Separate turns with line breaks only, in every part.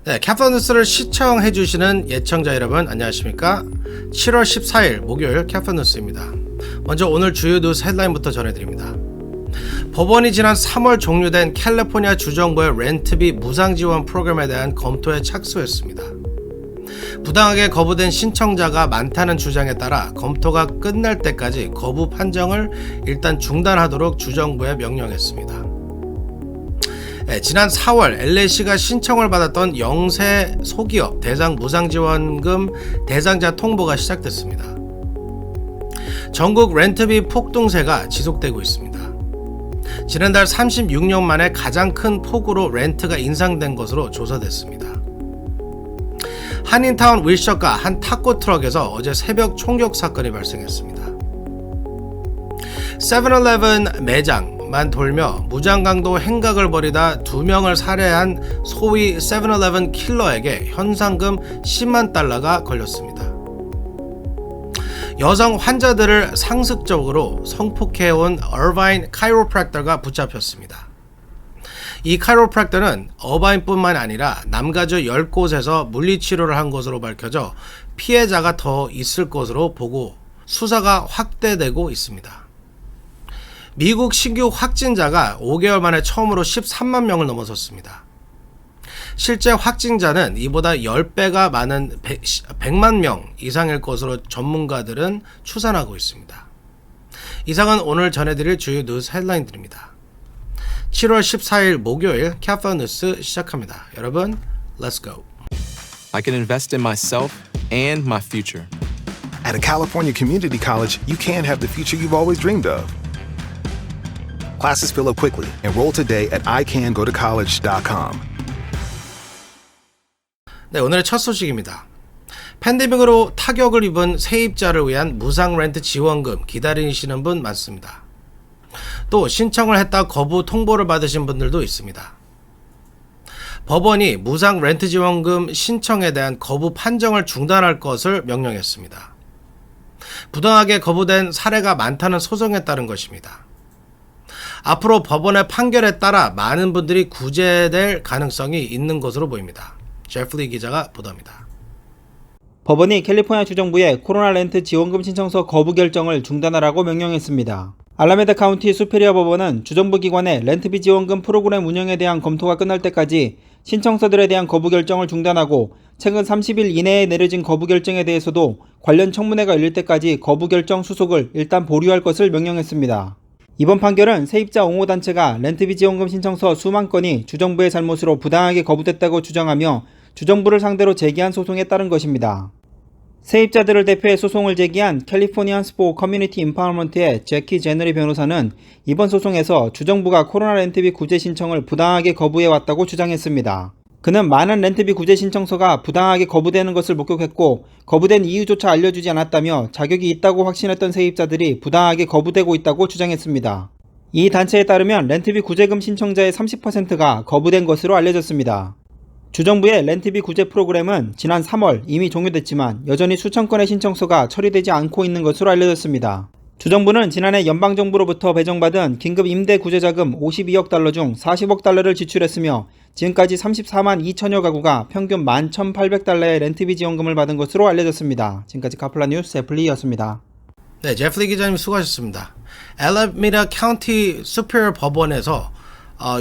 네, 캐퍼뉴스를 시청해주시는 예청자 여러분 안녕하십니까? 7월 14일 목요일 캐퍼뉴스입니다. 먼저 오늘 주요 뉴스 헤드라인부터 전해드립니다. 법원이 지난 3월 종료된 캘리포니아 주정부의 렌트비 무상지원 프로그램에 대한 검토에 착수했습니다. 부당하게 거부된 신청자가 많다는 주장에 따라 검토가 끝날 때까지 거부 판정을 일단 중단하도록 주정부에 명령했습니다. 지난 4월 LA시가 신청을 받았던 영세 소기업 대상 무상지원금 대상자 통보가 시작됐습니다. 전국 렌트비 폭등세가 지속되고 있습니다. 지난달 36년 만에 가장 큰 폭으로 렌트가 인상된 것으로 조사됐습니다. 한인타운 윌셔가 한 타코 트럭에서 어제 새벽 총격 사건이 발생했습니다. 7-Eleven 매장만 돌며 무장강도 행각을 벌이다 2명을 살해한 소위 7-Eleven 킬러에게 현상금 10만 달러가 걸렸습니다. 여성 환자들을 상습적으로 성폭해온 얼바인 카이로프랙터가 붙잡혔습니다. 이 카이로프랙터는 어바인뿐만 아니라 남가주 10곳에서 물리치료를 한 것으로 밝혀져 피해자가 더 있을 것으로 보고 수사가 확대되고 있습니다. 미국 신규 확진자가 5개월 만에 처음으로 13만 명을 넘어섰습니다. 실제 확진자는 이보다 10배가 많은 100만 명 이상일 것으로 전문가들은 추산하고 있습니다. 이상은 오늘 전해드릴 주요 뉴스 헤드라인들입니다. 7월 14일 목요일 캐퍼 뉴스 시작합니다. 여러분, let's go.
I can invest in myself and my future.
At a California community college, you can have the future you've always dreamed of. Classes fill up quickly. Enroll today at icangotocollege.com.
네, 오늘의 첫 소식입니다. 팬데믹으로 타격을 입은 세입자를 위한 무상 렌트 지원금 기다리시는 분 많습니다. 또 신청을 했다 거부 통보를 받으신 분들도 있습니다. 법원이 무상 렌트 지원금 신청에 대한 거부 판정을 중단할 것을 명령했습니다. 부당하게 거부된 사례가 많다는 소송에 따른 것입니다. 앞으로 법원의 판결에 따라 많은 분들이 구제될 가능성이 있는 것으로 보입니다. 제플리 기자가 보도합니다.
법원이 캘리포니아 주정부에 코로나 렌트 지원금 신청서 거부 결정을 중단하라고 명령했습니다. 알라메다 카운티 수페리어 법원은 주정부 기관의 렌트비 지원금 프로그램 운영에 대한 검토가 끝날 때까지 신청서들에 대한 거부 결정을 중단하고 최근 30일 이내에 내려진 거부 결정에 대해서도 관련 청문회가 열릴 때까지 거부 결정 수속을 일단 보류할 것을 명령했습니다. 이번 판결은 세입자 옹호단체가 렌트비 지원금 신청서 수만 건이 주정부의 잘못으로 부당하게 거부됐다고 주장하며 주정부를 상대로 제기한 소송에 따른 것입니다. 세입자들을 대표해 소송을 제기한 캘리포니안스 포 커뮤니티 임파워먼트의 제키 제너리 변호사는 이번 소송에서 주정부가 코로나 렌트비 구제 신청을 부당하게 거부해왔다고 주장했습니다. 그는 많은 렌트비 구제 신청서가 부당하게 거부되는 것을 목격했고 거부된 이유조차 알려주지 않았다며 자격이 있다고 확신했던 세입자들이 부당하게 거부되고 있다고 주장했습니다. 이 단체에 따르면 렌트비 구제금 신청자의 30%가 거부된 것으로 알려졌습니다. 주정부의 렌트비 구제 프로그램은 지난 3월 이미 종료됐지만 여전히 수천 건의 신청서가 처리되지 않고 있는 것으로 알려졌습니다. 주정부는 지난해 연방정부로부터 배정받은 긴급 임대 구제자금 52억 달러 중 40억 달러를 지출했으며 지금까지 34만 2천여 가구가 평균 11,800달러의 렌트비 지원금을 받은 것으로 알려졌습니다. 지금까지 카플라 뉴스 제플리였습니다.
네, 제플리 기자님 수고하셨습니다. 알라메다 카운티 수페리어 법원에서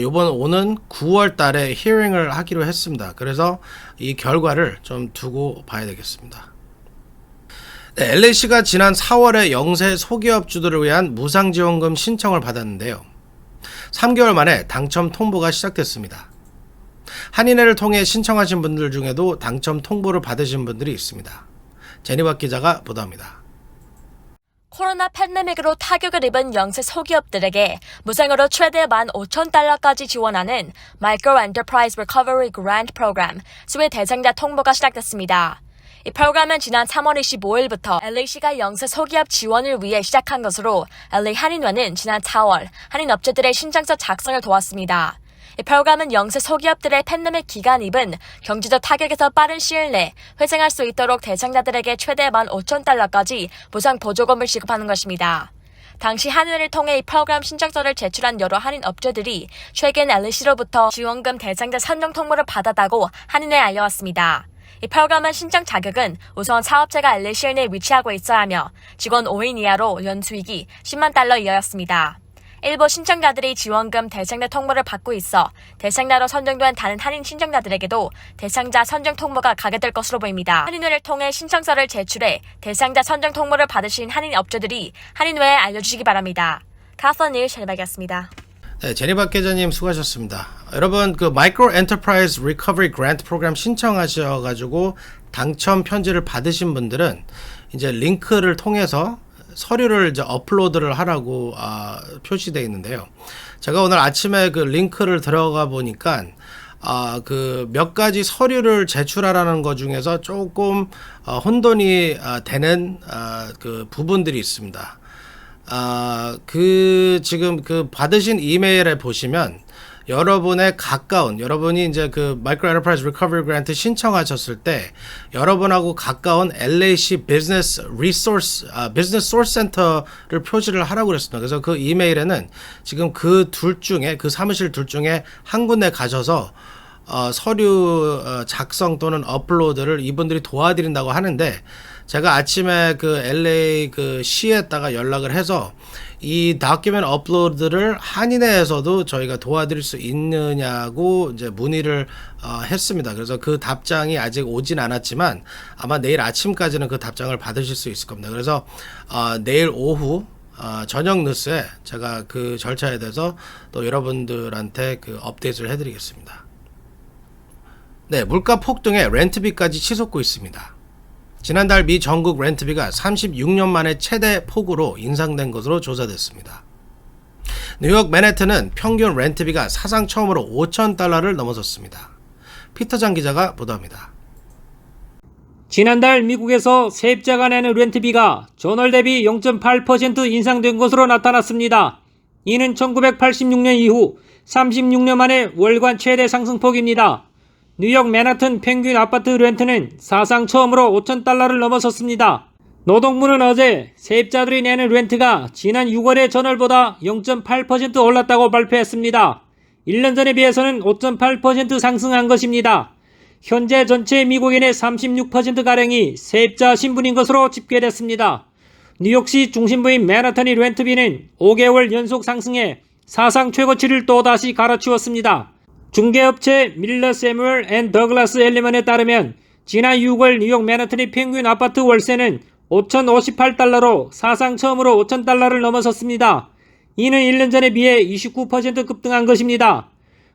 이번 오는 9월 달에 히어링을 하기로 했습니다. 그래서 이 결과를 좀 두고 봐야 되겠습니다. 네, LA시가 지난 4월에 영세 소기업주들을 위한 무상지원금 신청을 받았는데요. 3개월 만에 당첨 통보가 시작됐습니다. 한인회를 통해 신청하신 분들 중에도 당첨 통보를 받으신 분들이 있습니다. 제니박 기자가 보도합니다.
코로나 팬데믹으로 타격을 입은 영세 소기업들에게 무상으로 최대 15,000달러까지 지원하는 Micro Enterprise Recovery Grant Program, 소위 대상자 통보가 시작됐습니다. 이 프로그램은 지난 3월 25일부터 LA시가 영세 소기업 지원을 위해 시작한 것으로 LA 한인회는 지난 4월 한인업체들의 신청서 작성을 도왔습니다. 이 프로그램은 영세 소기업들의 팬데믹 기간 입은 경제적 타격에서 빠른 시일 내 회생할 수 있도록 대상자들에게 최대 15,000달러까지 무상 보조금을 지급하는 것입니다. 당시 한은을 통해 이 프로그램 신청서를 제출한 여러 한인 업체들이 최근 LC로부터 지원금 대상자 선정 통보를 받았다고 한인에 알려왔습니다. 이 프로그램은 신청 자격은 우선 사업체가 LCL 내에 위치하고 있어야 하며 직원 5인 이하로 연수익이 10만 달러 이하였습니다. 일부 신청자들이 지원금 대상자 통보를 받고 있어 대상자로 선정된 다른 한인 신청자들에게도 대상자 선정 통보가 가게 될 것으로 보입니다. 한인회를 통해 신청서를 제출해 대상자 선정 통보를 받으신 한인 업체들이 한인회에 알려주시기 바랍니다. 카플런 뉴스 제니박이었습니다.
네, 제니박 기자님 수고하셨습니다. 여러분 그 마이크로 엔터프라이즈 리커버리 그랜트 프로그램 신청하셔가지고 당첨 편지를 받으신 분들은 이제 링크를 통해서 서류를 이제 업로드를 하라고 표시되어 있는데요. 제가 오늘 아침에 그 링크를 들어가 보니까 그 몇 가지 서류를 제출하라는 것 중에서 조금 혼돈이 되는 그 부분들이 있습니다. 그 지금 그 받으신 이메일에 보시면 여러분의 가까운 여러분이 이제 그 마이크로 엔터프라이즈 리커버리 그랜트 신청하셨을 때 여러분하고 가까운 LAC 비즈니스 리소스 비즈니스 소스 센터를 표시를 하라고 그랬습니다. 그래서 그 이메일에는 지금 그 둘 중에 그 사무실 둘 중에 한 군데 가셔서 서류 작성 또는 업로드를 이분들이 도와드린다고 하는데 제가 아침에 그 LA 그 시에다가 연락을 해서 이 다큐멘트 업로드를 한인회에서도 저희가 도와드릴 수 있느냐고 이제 문의를 했습니다. 그래서 그 답장이 아직 오진 않았지만 아마 내일 아침까지는 그 답장을 받으실 수 있을 겁니다. 그래서 내일 오후 저녁 뉴스에 제가 그 절차에 대해서 또 여러분들한테 그 업데이트를 해드리겠습니다. 네, 물가 폭등에 렌트비까지 치솟고 있습니다. 지난달 미 전국 렌트비가 36년 만에 최대 폭으로 인상된 것으로 조사됐습니다. 뉴욕 맨해튼은 평균 렌트비가 사상 처음으로 5,000달러를 넘어섰습니다. 피터장 기자가 보도합니다.
지난달 미국에서 세입자가 내는 렌트비가 전월 대비 0.8% 인상된 것으로 나타났습니다. 이는 1986년 이후 36년 만에 월간 최대 상승폭입니다. 뉴욕 맨하튼 평균 아파트 렌트는 사상 처음으로 5,000달러를 넘어섰습니다. 노동부는 어제 세입자들이 내는 렌트가 지난 6월의 전월보다 0.8% 올랐다고 발표했습니다. 1년 전에 비해서는 5.8% 상승한 것입니다. 현재 전체 미국인의 36%가량이 세입자 신분인 것으로 집계됐습니다. 뉴욕시 중심부인 맨하탄의 렌트비는 5개월 연속 상승해 사상 최고치를 또다시 갈아치웠습니다. 중개업체 밀러 세뮤얼 앤 더글라스 엘리먼에 따르면 지난 6월 뉴욕 맨하탄의 평균 아파트 월세는 5,058달러로 사상 처음으로 5,000달러를 넘어섰습니다. 이는 1년 전에 비해 29% 급등한 것입니다.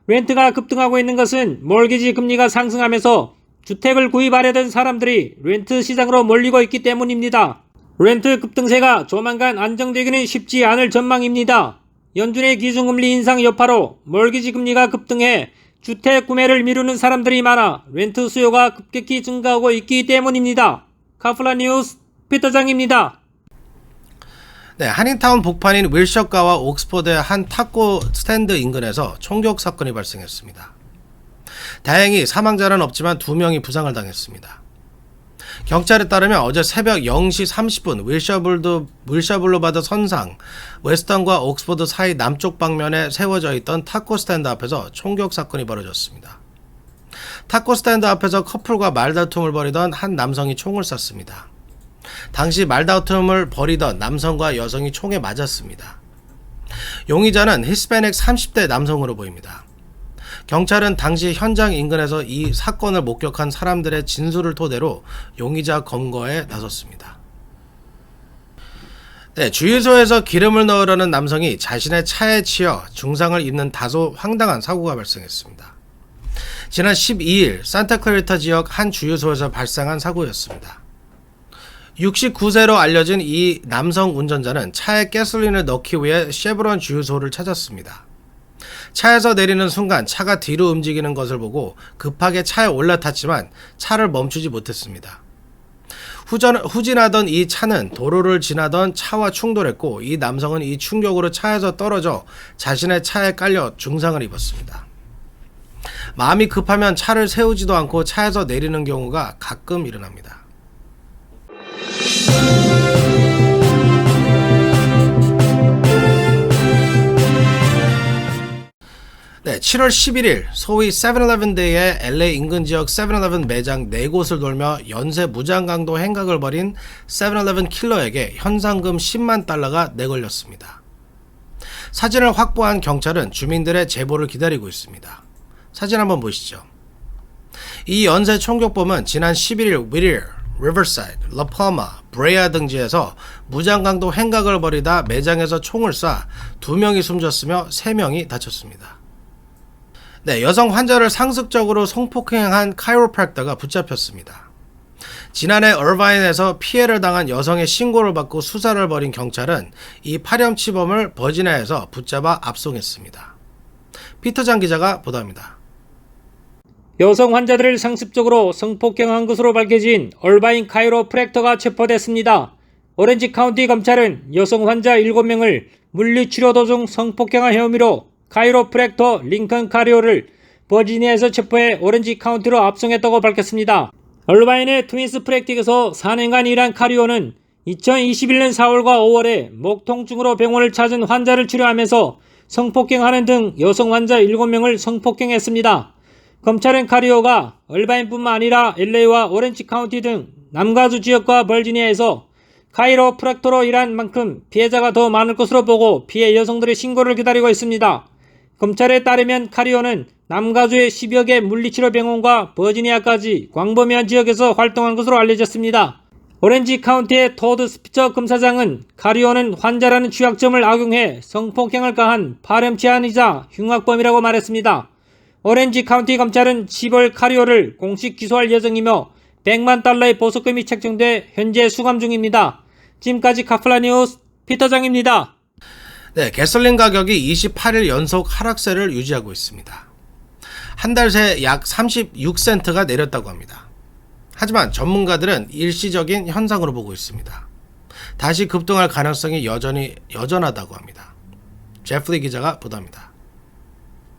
렌트가 급등하고 있는 것은 몰기지 금리가 상승하면서 주택을 구입하려던 사람들이 렌트 시장으로 몰리고 있기 때문입니다. 렌트 급등세가 조만간 안정되기는 쉽지 않을 전망입니다. 연준의 기준금리 인상 여파로 몰기지 금리가 급등해 주택 구매를 미루는 사람들이 많아 렌트 수요가 급격히 증가하고 있기 때문입니다. 카플런 뉴스 피터장입니다.
네, 한인타운 복판인 윌셔가와 옥스퍼드의 한 타코 스탠드 인근에서 총격 사건이 발생했습니다. 다행히 사망자는 없지만 2명이 부상을 당했습니다. 경찰에 따르면 어제 새벽 0시 30분 윌셔 블루바드 선상 웨스턴과 옥스퍼드 사이 남쪽 방면에 세워져 있던 타코 스탠드 앞에서 총격 사건이 벌어졌습니다. 타코 스탠드 앞에서 커플과 말다툼을 벌이던 한 남성이 총을 쐈습니다. 당시 말다툼을 벌이던 남성과 여성이 총에 맞았습니다. 용의자는 히스패닉 30대 남성으로 보입니다. 경찰은 당시 현장 인근에서 이 사건을 목격한 사람들의 진술을 토대로 용의자 검거에 나섰습니다. 네, 주유소에서 기름을 넣으려는 남성이 자신의 차에 치여 중상을 입는 다소 황당한 사고가 발생했습니다. 지난 12일 산타클라리타 지역 한 주유소에서 발생한 사고였습니다. 69세로 알려진 이 남성 운전자는 차에 가솔린을 넣기 위해 쉐브론 주유소를 찾았습니다. 차에서 내리는 순간 차가 뒤로 움직이는 것을 보고 급하게 차에 올라탔지만 차를 멈추지 못했습니다. 후진하던 이 차는 도로를 지나던 차와 충돌했고 이 남성은 이 충격으로 차에서 떨어져 자신의 차에 깔려 중상을 입었습니다. 마음이 급하면 차를 세우지도 않고 차에서 내리는 경우가 가끔 일어납니다. 7월 11일 소위 7-11 데이에 LA 인근 지역 7-11 매장 4곳을 돌며 연쇄 무장강도 행각을 벌인 7-11 킬러에게 현상금 10만 달러가 내걸렸습니다. 사진을 확보한 경찰은 주민들의 제보를 기다리고 있습니다. 사진 한번 보시죠. 이 연쇄 총격범은 지난 11일 위리어, 리버사이드, 라팔마, 브레아 등지에서 무장강도 행각을 벌이다 매장에서 총을 쏴 2명이 숨졌으며 3명이 다쳤습니다. 네, 여성 환자를 상습적으로 성폭행한 카이로프랙터가 붙잡혔습니다. 지난해 얼바인에서 피해를 당한 여성의 신고를 받고 수사를 벌인 경찰은 이 파렴치범을 버지니아에서 붙잡아 압송했습니다. 피터장 기자가 보도합니다.
여성 환자들을 상습적으로 성폭행한 것으로 밝혀진 얼바인 카이로프랙터가 체포됐습니다. 오렌지 카운티 검찰은 여성 환자 7명을 물리치료 도중 성폭행한 혐의로 카이로프랙터 링컨 카리오를 버지니아에서 체포해 오렌지 카운티로 압송했다고 밝혔습니다. 얼바인의 트윈스 프랙틱에서 4년간 일한 카리오는 2021년 4월과 5월에 목 통증으로 병원을 찾은 환자를 치료하면서 성폭행하는 등 여성 환자 7명을 성폭행했습니다. 검찰은 카리오가 얼바인뿐만 아니라 LA와 오렌지 카운티 등 남가주 지역과 버지니아에서 카이로프랙터로 일한 만큼 피해자가 더 많을 것으로 보고 피해 여성들의 신고를 기다리고 있습니다. 검찰에 따르면 카리오는 남가주의 10여 개 물리치료 병원과 버지니아까지 광범위한 지역에서 활동한 것으로 알려졌습니다. 오렌지 카운티의 토드 스피처 검사장은 카리오는 환자라는 취약점을 악용해 성폭행을 가한 파렴치한이자 흉악범이라고 말했습니다. 오렌지 카운티 검찰은 10월 카리오를 공식 기소할 예정이며 100만 달러의 보석금이 책정돼 현재 수감 중입니다. 지금까지 카플라 뉴스 피터장입니다.
네, 가솔린 가격이 28일 연속 하락세를 유지하고 있습니다. 한 달 새 약 36센트가 내렸다고 합니다. 하지만 전문가들은 일시적인 현상으로 보고 있습니다. 다시 급등할 가능성이 여전하다고 합니다. 제프리 기자가 보도합니다.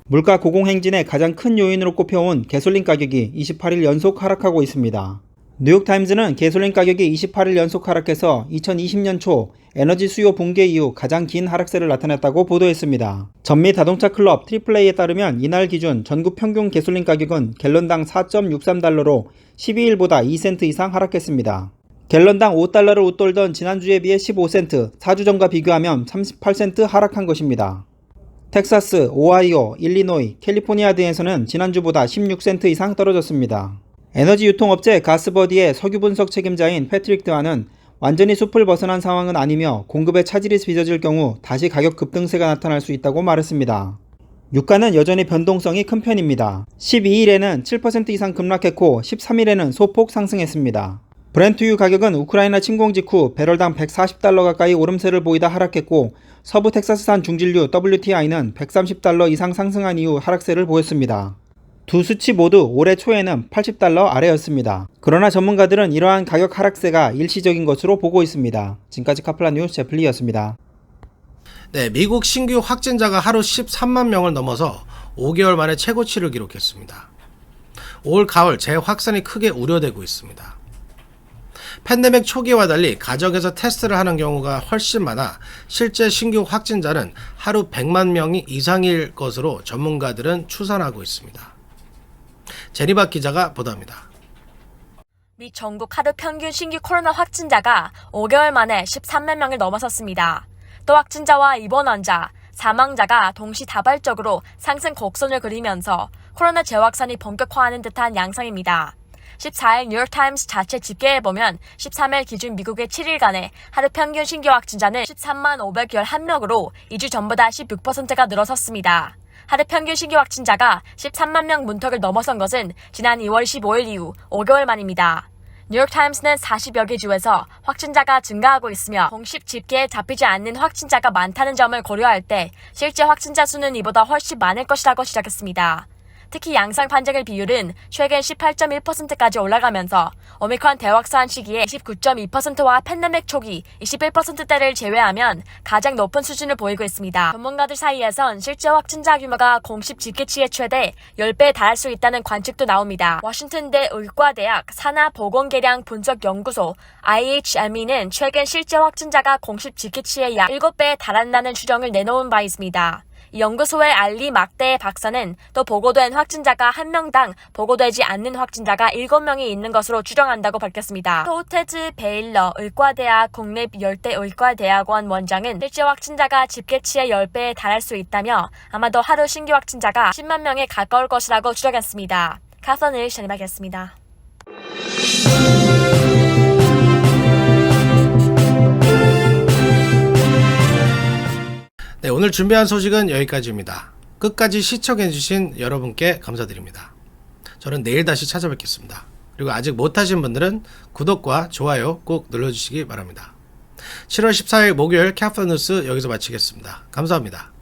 물가 고공행진의 가장 큰 요인으로 꼽혀온 가솔린 가격이 28일 연속 하락하고 있습니다. 뉴욕타임즈는 가솔린 가격이 28일 연속 하락해서 2020년 초 에너지 수요 붕괴 이후 가장 긴 하락세를 나타냈다고 보도했습니다. 전미 자동차 클럽 AAA에 따르면 이날 기준 전국 평균 가솔린 가격은 갤런당 4.63달러로 12일보다 2센트 이상 하락했습니다. 갤런당 5달러를 웃돌던 지난주에 비해 15센트, 4주 전과 비교하면 38센트 하락한 것입니다. 텍사스, 오하이오, 일리노이, 캘리포니아 등에서는 지난주보다 16센트 이상 떨어졌습니다. 에너지 유통업체 가스버디의 석유 분석 책임자인 패트릭 드와는 완전히 숲을 벗어난 상황은 아니며 공급에 차질이 빚어질 경우 다시 가격 급등세가 나타날 수 있다고 말했습니다. 유가는 여전히 변동성이 큰 편입니다. 12일에는 7% 이상 급락했고 13일에는 소폭 상승했습니다. 브렌트유 가격은 우크라이나 침공 직후 배럴당 140달러 가까이 오름세를 보이다 하락했고 서부 텍사스산 중진류 WTI는 130달러 이상 상승한 이후 하락세를 보였습니다. 두 수치 모두 올해 초에는 80달러 아래였습니다. 그러나 전문가들은 이러한 가격 하락세가 일시적인 것으로 보고 있습니다. 지금까지 카플라 뉴스 제플리였습니다.
네, 미국 신규 확진자가 하루 13만 명을 넘어서 5개월 만에 최고치를 기록했습니다. 올 가을 재확산이 크게 우려되고 있습니다. 팬데믹 초기와 달리 가정에서 테스트를 하는 경우가 훨씬 많아 실제 신규 확진자는 하루 100만 명이 이상일 것으로 전문가들은 추산하고 있습니다. 제니박 기자가 보도합니다.
미 전국 하루 평균 신규 코로나 확진자가 5개월 만에 13만 명을 넘어섰습니다. 또 확진자와 입원 환자, 사망자가 동시다발적으로 상승 곡선을 그리면서 코로나 재확산이 본격화하는 듯한 양상입니다. 14일 뉴욕타임스 자체 집계에 보면 13일 기준 미국의 7일간의 하루 평균 신규 확진자는 13만 511명으로 2주 전보다 16%가 늘어섰습니다. 하루 평균 신규 확진자가 13만 명 문턱을 넘어선 것은 지난 2월 15일 이후 5개월 만입니다. 뉴욕타임스는 40여 개 주에서 확진자가 증가하고 있으며 공식 집계에 잡히지 않는 확진자가 많다는 점을 고려할 때 실제 확진자 수는 이보다 훨씬 많을 것이라고 지적했습니다. 특히 양상 판정일 비율은 최근 18.1%까지 올라가면서 오미크론 대확산 시기에 29.2%와 팬데믹 초기 21%대를 제외하면 가장 높은 수준을 보이고 있습니다. 전문가들 사이에선 실제 확진자 규모가 공식 집계치의 최대 10배에 달할 수 있다는 관측도 나옵니다. 워싱턴대 의과대학 산하보건계량 분석연구소 IHME는 최근 실제 확진자가 공식 집계치의 약 7배에 달한다는 추정을 내놓은 바 있습니다. 이 연구소의 알리 막대 박사는 또 보고된 확진자가 1명당 보고되지 않는 확진자가 7명이 있는 것으로 추정한다고 밝혔습니다. 토테즈 베일러 의과대학 국립열대의과대학원 원장은 실제 확진자가 집계치의 10배에 달할 수 있다며 아마도 하루 신규 확진자가 10만 명에 가까울 것이라고 추정했습니다. 카서늘 전해드리겠습니다.
네, 오늘 준비한 소식은 여기까지입니다. 끝까지 시청해주신 여러분께 감사드립니다. 저는 내일 다시 찾아뵙겠습니다. 그리고 아직 못하신 분들은 구독과 좋아요 꼭 눌러주시기 바랍니다. 7월 14일 목요일 캐프뉴스 여기서 마치겠습니다. 감사합니다.